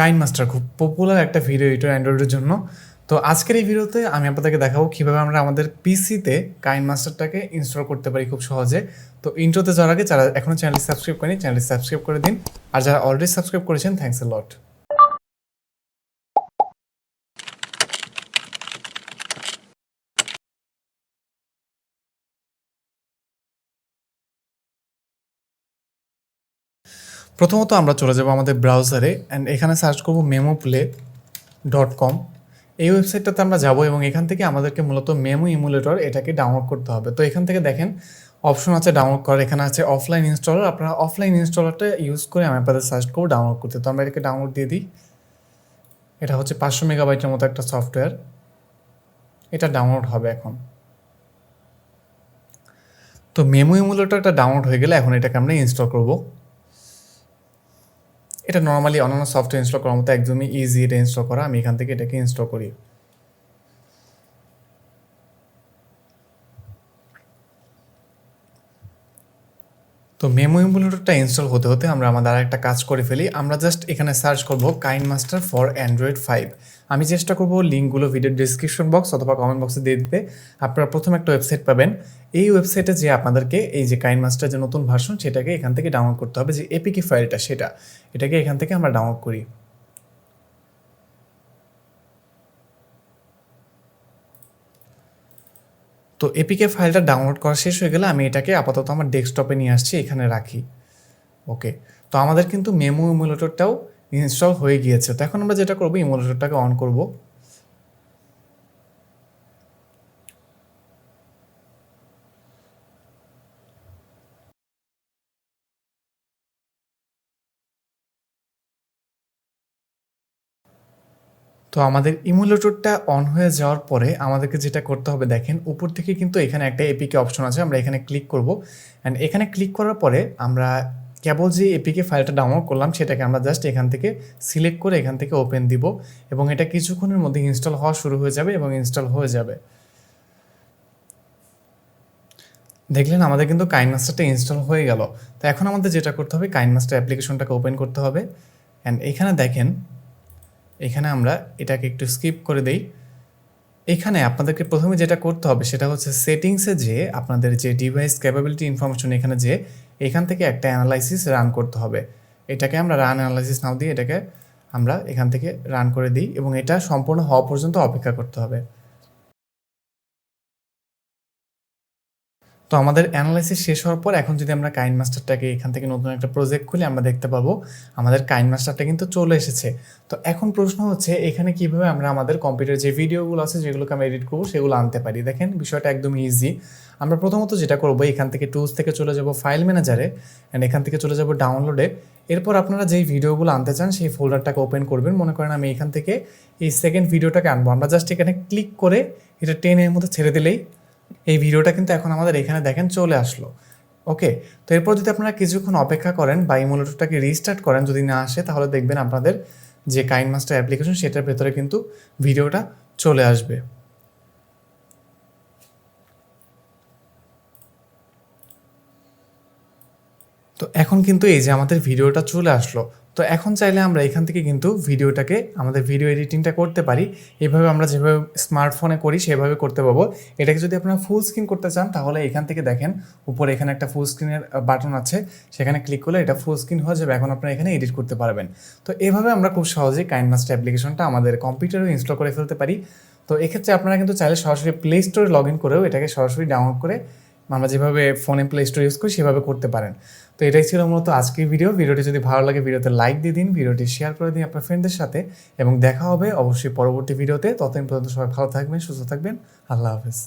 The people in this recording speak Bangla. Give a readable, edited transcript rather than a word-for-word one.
কাইনমাস্টার খুব পপুলার একটা ভিডিও এডিটর অ্যান্ড্রয়েডের জন্য। তো আজকের এই ভিডিওতে আমি আপনাদেরকে দেখাবো কীভাবে আমরা আমাদের পিসিতে কাইনমাস্টারটাকে ইনস্টল করতে পারি খুব সহজে। তো ইন্ট্রোতে যাওয়ার আগে যারা এখনও চ্যানেলটি সাবস্ক্রাইব করেনি চ্যানেলটি সাবস্ক্রাইব করে দিন, আর যারা অলরেডি সাবস্ক্রাইব করেছেন থ্যাংকস এ লট। প্রথমত আমরা চলে যাব আমাদের ব্রাউজারে অ্যান্ড এখানে সার্চ করব memoplay.com। এই ওয়েবসাইটটাতে আমরা যাব এবং এখান থেকে আমাদেরকে মূলত মেমো ইমুলেটর এটাকে ডাউনলোড করতে হবে। তো এখান থেকে দেখেন অপশন আছে ডাউনলোড করার, এখানে আছে অফলাইন ইনস্টলার। আপনারা অফলাইন ইনস্টলারটা ইউজ করে আমি আপনাদের সার্চ করব ডাউনলোড করতে। তো আমরা এটাকে ডাউনলোড দিয়ে দিই। এটা হচ্ছে 500 মেগাবাইটের মতো একটা সফটওয়্যার, এটা ডাউনলোড হবে এখন। তো মেমো ইমুলেটরটা ডাউনলোড হয়ে গেলে এখন এটাকে আমরা ইনস্টল করব। এটা নর্মালি অন্যান্য সফটওয়্যার ইনস্টল করার মতো একদমই ইজি এটা ইনস্টল করা। আমি এখান থেকে এটাকে ইনস্টল করি। তো মেমো ইমুলেটরটা ইনস্টল হতে হতে আমরা আমাদের আরেকটা কাজ করে ফেলি। আমরা জাস্ট এখানে সার্চ করব কাইনমাস্টার ফর অ্যান্ড্রয়েড 5। আমি চেষ্টা করব লিঙ্কগুলো ভিডিওর ডিসক্রিপশন বক্স অথবা কমেন্ট বক্সে দিয়ে দিতে। আপনারা প্রথম একটা ওয়েবসাইট পাবেন, এই ওয়েবসাইটে যে আপনাদেরকে এই যে কাইনমাস্টার যে নতুন ভার্সন সেটাকে এখান থেকে ডাউনলোড করতে হবে, যে এপিকে ফাইলটা এটাকে এখান থেকে আমরা ডাউনলোড করি। তো এপিকে ফাইলটা ডাউনলোড করা শেষ হয়ে গেলে আমি এটাকে আপাতত আমার ডেস্কটপে নিয়ে আসছি, এখানে রাখি। ওকে, তো আমাদের কিন্তু মেমো ইমুলেটরটাও ইনস্টল হয়ে গিয়েছে। তো এখন আমরা যেটা করব, ইমুলেটরটাকে অন করব। তো আমাদের ইমুলেটরটা অন হয়ে যাওয়ার পরে আমাদেরকে যেটা করতে হবে দেখেন, উপর থেকে কিন্তু এখানে একটা এপিকে অপশন আছে, আমরা এখানে ক্লিক করব। অ্যান্ড এখানে ক্লিক করার পরে আমরা কেবল যে এপিকে ফাইলটা ডাউনলোড করলাম সেটাকে আমরা জাস্ট এখান থেকে সিলেক্ট করে এখান থেকে ওপেন দিব এবং এটা কিছুক্ষণের মধ্যে ইনস্টল হওয়া শুরু হয়ে যাবে এবং ইনস্টল হয়ে যাবে। দেখলেন আমাদের কিন্তু কাইনমাস্টারটা ইনস্টল হয়ে গেল। তো এখন আমাদের যেটা করতে হবে, কাইনমাস্টার অ্যাপ্লিকেশনটাকে ওপেন করতে হবে। অ্যান্ড এখানে দেখেন, এখানে আমরা এটাকে একটু স্কিপ করে দেই। এখানে আপনাদেরকে প্রথমে যেটা করতে হবে সেটা হচ্ছে সেটিংসে যে আপনাদের যে ডিভাইস ক্যাপাবিলিটি ইনফরমেশন এখানে যে এখান থেকে একটা অ্যানালাইসিস রান করতে হবে। এটাকে আমরা রান অ্যানালাইসিস নাও দিয়ে এটাকে আমরা এখান থেকে রান করে দিই এবং এটা সম্পূর্ণ হওয়া পর্যন্ত অপেক্ষা করতে হবে। তো আমাদের অ্যানালাইসিস শেষ হওয়ার পর এখন যদি আমরা কাইনমাস্টারটাকে এখান থেকে নতুন একটা প্রজেক্ট খুলি আমরা দেখতে পাবো আমাদের কাইনমাস্টারটা কিন্তু চলে এসেছে। তো এখন প্রশ্ন হচ্ছে এখানে কিভাবে আমরা আমাদের কম্পিউটার যে ভিডিওগুলো আছে যেগুলোকে আমরা এডিট করবো সেগুলো আনতে পারি। দেখেন বিষয়টা একদম ইজি। আমরা প্রথমত যেটা করবো, এখান থেকে টুলস থেকে চলে যাব ফাইল ম্যানেজারে অ্যান্ড এখান থেকে চলে যাব ডাউনলোডে। এরপর আপনারা যেই ভিডিওগুলো আনতে চান সেই ফোল্ডারটাকে ওপেন করবেন। মনে করেন আমি এখান থেকে এই সেকেন্ড ভিডিওটাকে আনবো, আমরা জাস্ট এখানে ক্লিক করে এটা টেনের মধ্যে ছেড়ে দিলেই এই ভিডিওটা কিন্তু এখন আমাদের এখানে দেখেন চলে আসলো। ওকে, তো এরপর যদি আপনারা কিছুক্ষণ অপেক্ষা করেন বা ইমুলেটরটাকে রিস্টার্ট করেন, যদি না আসে তাহলে দেখবেন আপনাদের যে কাইনমাস্টার অ্যাপ্লিকেশন সেটার ভেতরে কিন্তু ভিডিওটা চলে আসবে। তো এখন কিন্তু এই যে আমাদের ভিডিওটা চলে আসলো। তো এখন চাইলে আমরা এখান থেকে কিন্তু ভিডিওটাকে আমাদের ভিডিও এডিটিংটা করতে পারি। এভাবে আমরা যেভাবে স্মার্টফোনে করি সেভাবে করতে পারবো। এটাকে যদি আপনারা ফুল স্ক্রিন করতে চান তাহলে এখান থেকে দেখেন উপরে এখানে একটা ফুল স্ক্রিনের বাটন আছে, সেখানে ক্লিক করলে এটা ফুল স্ক্রিন হয়ে যাবে। এখন আপনারা এখানে এডিট করতে পারবেন। তো এভাবে আমরা খুব সহজেই কাইনমাস্টার অ্যাপ্লিকেশনটা আমাদের কম্পিউটারেও ইনস্টল করে ফেলতে পারি। তো এক্ষেত্রে আপনারা কিন্তু চাইলে সরাসরি প্লে স্টোরে লগ ইন করেও এটাকে সরাসরি ডাউনলোড করে আমরা যেভাবে ফোনে প্লে স্টোর ইউজ করি সেভাবে করতে পারেন। তো এটাই ছিল মূলত আজকের ভিডিওটি যদি ভালো লাগে ভিডিওতে লাইক দিয়ে দিন, ভিডিওটি শেয়ার করে দিন আপনার ফ্রেন্ডদের সাথে এবং দেখা হবে অবশ্যই পরবর্তী ভিডিওতে। ততদিন পর্যন্ত সবাই ভালো থাকবেন, সুস্থ থাকবেন। আল্লাহ হাফেজ।